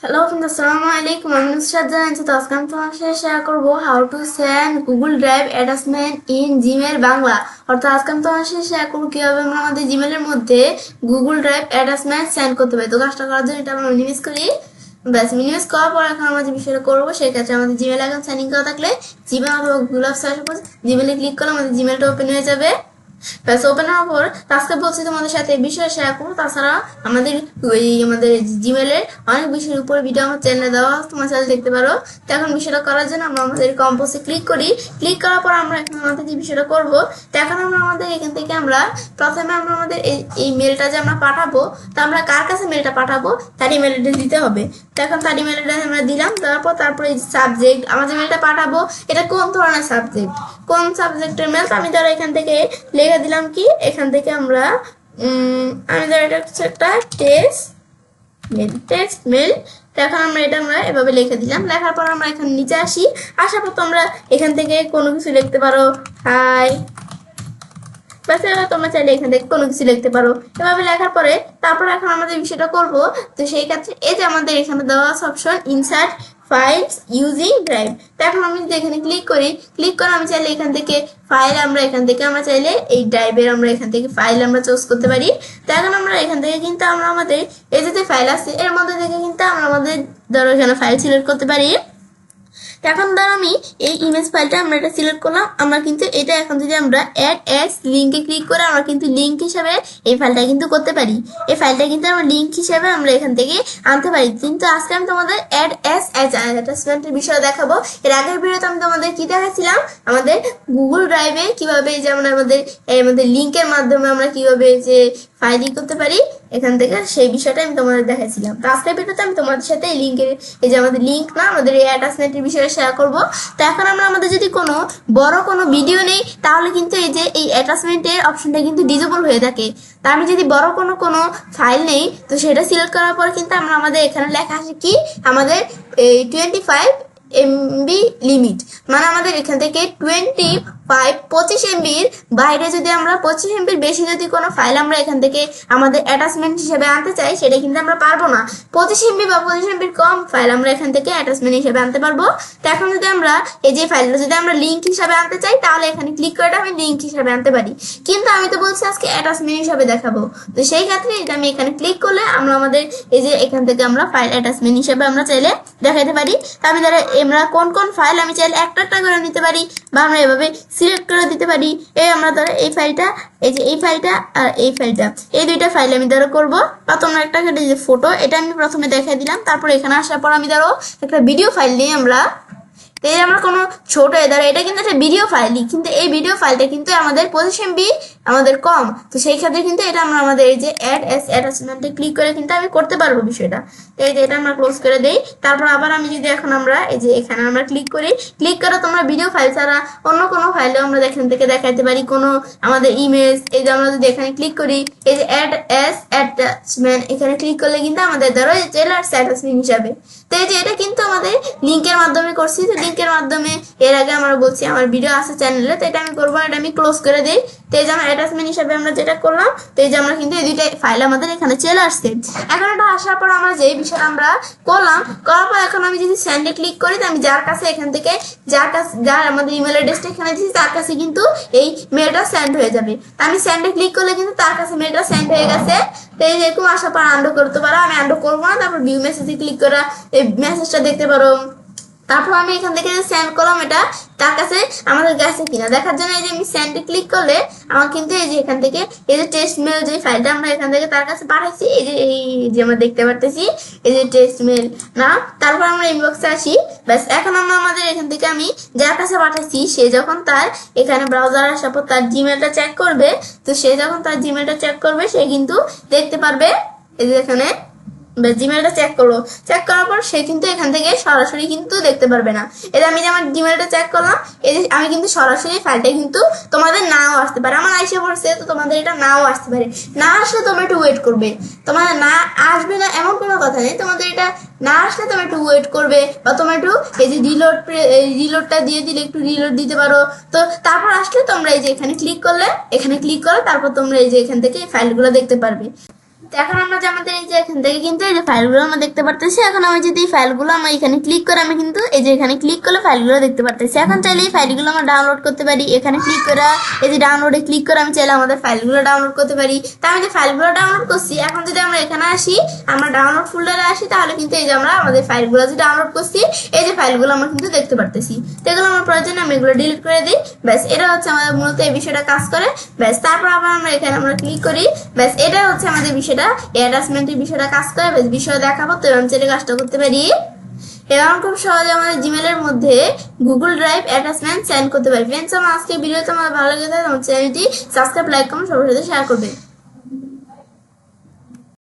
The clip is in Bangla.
হ্যালো ফ্রেন্ড, আসসালামু আলাইকুম। আমি নুসরাত জানাচ্ছি। তো আজকে আমি তোমার সাথে শেয়ার করবো how to send Google drive attachment in Gmail Bangla. অর্থাৎ আজকে আমি তোমার সাথে শেয়ার করবো কিভাবে আমরা আমাদের জিমেলের মধ্যে গুগল ড্রাইভ অ্যাটাচমেন্ট সেন্ড করতে পারি। তো কাজটা করার জন্য এটা আমরা মিনিমাইজ করি। ব্যাস, মিনিমাইজ করার পর এখন আমরা যে বিষয়টা করবো সেক্ষেত্রে আমাদের জিমেল অ্যাকাউন্ট সাইন ইন করা থাকলে জিমেল অথবা গুগল অ্যাপস আসার পর জিমেলে ক্লিক করলে আমাদের জিমেলটা ওপেন হয়ে যাবে। ব্যাস, ওপেন হওয়ার পর আজকে বলছি তোমাদের সাথে এই বিষয়ে শেয়ার করবো। তাছাড়া আমাদের জিমেলের অনেক বিষয়ের উপরে ভিডিও আমার চ্যানেলে দেওয়া, তোমার চ্যানেল দেখতে পারো। তো এখন বিষয়টা করার জন্য আমরা আমাদের কম্পোজে ক্লিক করি। ক্লিক করার পর আমরা এখন আমাদের যে বিষয়টা করবো, তো এখন আমরা আমাদের এখান থেকে আমরা প্রথমে আমরা আমাদের এই মেলটা যে আমরা পাঠাবো, তা আমরা কার কাছে মেলটা পাঠাবো তার ইমেল অ্যাড্রেস দিতে হবে। তো এখন তার ইমেল অ্যাড্রেস আমরা দিলাম। তারপরে এই সাবজেক্ট, আমরা যে মেলটা পাঠাবো এটা কোন ধরনের সাবজেক্ট, কোন সাবজেক্টের মেল, তো আমি ধরো এখান থেকে লিখে দিলাম কি, এখান থেকে আমরা আমি ধরো এটা হচ্ছে একটা টেক্সট মেল। তো এখন আমরা এটা এভাবে লিখে দিলাম। লেখার পর আমরা এখানে নিচে আসার পর তোমরা এখান থেকে কোনো কিছু লিখতে পারো, হাই, বাস। এবার তোমরা চাইলে এখান থেকে কোনো কিছু লিখতে পারো। এভাবে লেখার পরে তারপর এখন আমাদের বিষয়টা করব। তো সেই ক্ষেত্রে এই যে আমাদের এখানে দেওয়া আছে option insert files using drive. তো এখন আমি যদি এখানে ক্লিক করে আমি চাইলে এখান থেকে ফাইল আমরা চাইলে এই ড্রাইভের আমরা এখান থেকে ফাইল আমরা চুজ করতে পারি। তো এখন আমরা এখান থেকে কিন্তু আমরা আমাদের এই যে ফাইল আছে এর মধ্যে থেকে কিন্তু আমরা আমাদের ধরো এখানে ফাইল সিলেক্ট করতে পারি। এখন ধর আমি এই ইমেজ ফাইলটা আমরা এটা সিলেক্ট করলাম। আমরা কিন্তু এটা এখন যদি আমরা অ্যাড অ্যাজ লিঙ্কে ক্লিক করে আমরা কিন্তু লিঙ্ক হিসাবে এই ফাইলটা কিন্তু করতে পারি। এই ফাইলটা কিন্তু আমরা লিঙ্ক হিসাবে আমরা এখান থেকে আনতে পারি। কিন্তু আজকে আমি তোমাদের অ্যাড অ্যাজ অ্যাটাচমেন্টের বিষয়ে দেখাবো। এর আগের ভিডিওতে আমি তোমাদের কি দেখাচ্ছিলাম, আমাদের গুগল ড্রাইভে কিভাবে যে আমরা আমাদের লিঙ্কের মাধ্যমে আমরা কিভাবে যে ফাইল করতে পারি এখান থেকে, সেই বিষয়টা আমি তোমাদের দেখাচ্ছিলাম। তো আজকের ভিডিওতে আমি তোমাদের সাথে এই লিঙ্কের, এই যে আমাদের লিঙ্ক না, আমাদের এই অ্যাটাচমেন্টের বিষয়ে শেয়ার করব। তো এখন আমরা আমাদের যদি কোনো বড় কোনো ভিডিও নেই তাহলে কিন্তু এই যে এই অ্যাটাচমেন্টের অপশনটা কিন্তু ডিজেবল হয়ে থাকে। তা আমি যদি বড় কোনো ফাইল নেই, তো সেটা সিলেক্ট করার পর কিন্তু আমরা আমাদের এখানে লেখা আসে কি, আমাদের এই 25 MB লিমিট, মানে আমাদের এখান থেকে 25 MBর বাইরে যদি আমরা 25 MBর বেশি যদি কোনো ফাইল আমরা এখান থেকে আমাদের অ্যাটাচমেন্ট হিসেবে আনতে চাই সেটা কিন্তু আমরা পারবো না। 25 MB বা 25 MBর কম ফাইল আমরা এখান থেকে অ্যাটাচমেন্ট হিসেবে আনতে পারবো। তো এখন যদি আমরা এই যে ফাইলটা যদি আমরা লিঙ্ক হিসাবে আনতে চাই তাহলে এখানে ক্লিক করে আমি লিঙ্ক হিসাবে আনতে পারি। কিন্তু আমি তো বলছি আজকে অ্যাটাচমেন্ট হিসাবে দেখাবো। তো সেই ক্ষেত্রে এটা আমি এখানে ক্লিক করলে আমরা আমাদের এই যে এখান থেকে আমরা ফাইল অ্যাটাচমেন্ট হিসাবে আমরা চাইলে দেখাতে পারি। তো আমি ধরো আমরা কোন ফাইল আমি চাইলে একটা করে নিতে পারি বা আমরা এভাবে সিলেক্ট করে দিতে পারি। আমরা ধরো এই ফাইলটা, এই যে এই ফাইলটা আর এই ফাইলটা, এই দুইটা ফাইল আমি ধরো করবো। বা তোমরা একটা যে ফটো, এটা আমি প্রথমে দেখাই দিলাম। তারপর এখানে আসার পর আমি ধরো একটা ভিডিও ফাইল নিয়ে আমরা কোনো ছোট ধরো এটা কিন্তু একটা ভিডিও ফাইলই, কিন্তু এই ভিডিও ফাইলটা কিন্তু আমাদের 25 MB আমাদের কম। তো সেই ক্ষেত্রে কিন্তু এটা আমরা আমাদের এই যে অ্যাড অ্যাজ অ্যাটাচমেন্টে ক্লিক করে কিন্তু আমি করতে পারবো বিষয়টা। এই যে এটা আমরা ক্লোজ করে দেই। তারপর আবার আমি যদি এখন আমরা এই যে এখানে আমরা ক্লিক করে তোমরা ভিডিও ফাইল ছাড়া অন্য কোনো ফাইলেও আমরা এখান থেকে দেখাতে পারি কোনো আমাদের ইমেজ। এই যে আমরা যদি এখানে ক্লিক করি, এই যে অ্যাড অ্যাজ অ্যাটাচমেন্ট, এখানে ক্লিক করলে কিন্তু আমাদের ধরো ট্রেলার অ্যাটাচমেন্ট হিসাবে। তো এই যে এটা কিন্তু আমাদের লিঙ্কের মাধ্যমে করছি। তো লিঙ্কের মাধ্যমে এর আগে আমরা বলছি আমার ভিডিও আছে চ্যানেলে, তো এটা আমি করবো, এটা আমি ক্লোজ করে দিই। তো এই যে আমার অ্যাটাচমেন্ট হিসাবে আমরা যেটা করলাম, তো এই যে আমরা কিন্তু এই দুইটা ফাইল আমাদের এখানে চলে আসছে। এখন এটা আসার পর আমরা যে বিষয়টা আমরা করার পর এখন আমি যদি সেন্ডে ক্লিক করি, তো আমি যার কাছে এখান থেকে যার আমাদের ইমেল অ্যাড্রেসটা এখানে দিচ্ছি তার কাছে কিন্তু এই মেলটা সেন্ড হয়ে যাবে। তো আমি সেন্ডে ক্লিক করলে কিন্তু তার কাছে মেলটা সেন্ড হয়ে গেছে। তো এই যেরকম আসার পর আন্ডু করতে পারো, আমি আন্ডু করবো না। তারপর ভিউ মেসেজে ক্লিক করে এই মেসেজটা দেখতে পারো। তারপর আমি এখান থেকে সেন্ড করলাম, এটা তার কাছে আমাদের গেছে কিনা দেখার জন্য এই যে আমি সেন্ডে ক্লিক করলে আমার কিন্তু এই যে এখান থেকে এই যে টেক্সট মেল যে ফাইলটা আমরা এখান থেকে তার কাছে পাঠাইছি, এই যে আমরা দেখতে পারতেছি এই যে টেক্সট মেল না। তারপর আমরা ইনবক্সে আসি। ব্যাস, এখন আমরা আমাদের এখান থেকে আমি যার কাছে পাঠাইছি সে যখন তার এখানে ব্রাউজার আসার পর তার জিমেলটা চেক করবে, তো সে যখন তার জিমেলটা চেক করবে সে কিন্তু দেখতে পারবে এই যে এখানে জিমেলটা চেক করার পর সে কিন্তু এখান থেকে সরাসরি কিন্তু দেখতে পারবে না। এটা আমি যে আমার জিমেলটা চেক করলাম, এই যে আমি কিন্তু সরাসরি ফাইলটা কিন্তু তোমাদের নাও আসতে পারে, আমার আইসে পড়ছে, তো তোমাদের এটা নাও আসতে পারে। না আসলে তোমরা একটু ওয়েট করবে, তোমাদের না আসবে না এমন কোনো কথা নেই। তোমাদের এটা না আসলে তোমরা একটু ওয়েট করবে, বা তোমরা একটু এই যে রিলোডটা দিয়ে দিলে একটু রিলোড দিতে পারো। তো তারপর আসলে তোমরা এই যে এখানে ক্লিক করলে তারপর তোমরা এই যে এখান থেকে ফাইলগুলো দেখতে পারবে। এখন আমরা যে আমাদের এই যে এখান থেকে কিন্তু এই যে ফাইলগুলো আমরা দেখতে পারতেছি। এখন আমি যদি এই ফাইলগুলো আমরা এখানে ক্লিক করে আমি কিন্তু এই যে এখানে ক্লিক করলে ফাইলগুলো দেখতে পারতেছি। এখন চাইলে এই ফাইলগুলো আমরা ডাউনলোড করতে পারি। এখানে ক্লিক করে এই যে ডাউনলোডে ক্লিক করে আমি চাইলে আমাদের ফাইলগুলো ডাউনলোড করতে পারি। তা আমি যে ফাইলগুলো ডাউনলোড করছি, এখন যদি আমরা এখানে আসি, আমরা ডাউনলোড ফোল্ডারে আসি, তাহলে কিন্তু এই যে আমরা আমাদের ফাইলগুলো যে ডাউনলোড করছি, এই যে ফাইলগুলো আমরা কিন্তু দেখতে পারতেছি। তো এগুলো আমার প্রয়োজনে আমি এগুলো ডিলিট করে দিই। ব্যাস, এটা হচ্ছে আমাদের মূলত এই বিষয়টা কাজ করে। ব্যাস, তারপর আবার আমরা এখানে আমরা ক্লিক করি। ব্যাস, এটা হচ্ছে আমাদের বিষয়টা, অ্যাটাচমেন্টের বিষয়টা কাজ করে। ব্যাস, বিষয় দেখাবো, তো আমি চাইলে কাজটা করতে পারি। এবং খুব সহজে আমাদের জিমেলের মধ্যে গুগল ড্রাইভ অ্যাটাচমেন্ট সেন্ড করতে পারি। ফ্রেন্ডস, আমার আজকে ভিডিওতে আমার ভালো লেগে থাকে আমার চ্যানেলটি সাবস্ক্রাইব, লাইক, কমেন্ট সবার সাথে শেয়ার করবেন।